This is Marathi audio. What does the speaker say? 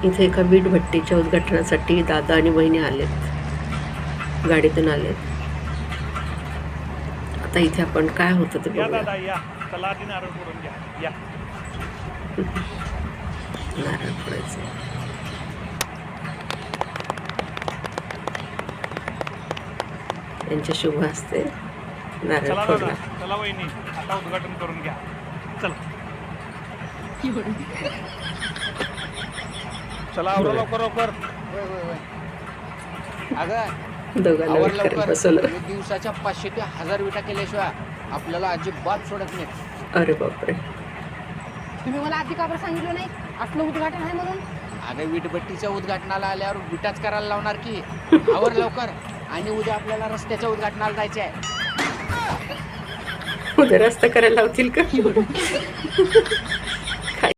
इथे एका वीट भट्टीच्या उद्घाटनासाठी दादा आणि वहिनी आलेत, गाडीतून आलेत. आता इथे आपण काय होतं ते या बघूया. दादा या, चला आधी नारळ फोडून घ्या या. नारळ फोडायचं. यांच्या शुभ हस्ते नारळ चला फोडला. दादा, चला वहिनी, आता उद्घाटन करून घ्या. चला चला आवरा लवकर लवकर. अगं दोघांना आवर वेट करायला लवकर. बसवलं. एक दिवसाच्या 500 ते 1000 विटा केल्याशिवाय आपल्याला अजिबात सोडत नाही. अरे बापरे. तुम्ही मला आधी का बरं सांगितलं नाही असलं उद्घाटन आहे म्हणून? अगं वीटभट्टीच्या उद्घाटनाला आल्यावर विटाच करायला लावणार की. आवर लवकर. आणि उद्या आपल्याला रस्त्याच्या उद्घाटनाला जायचे आहे. उद्या रस्ता करायला लावतील का?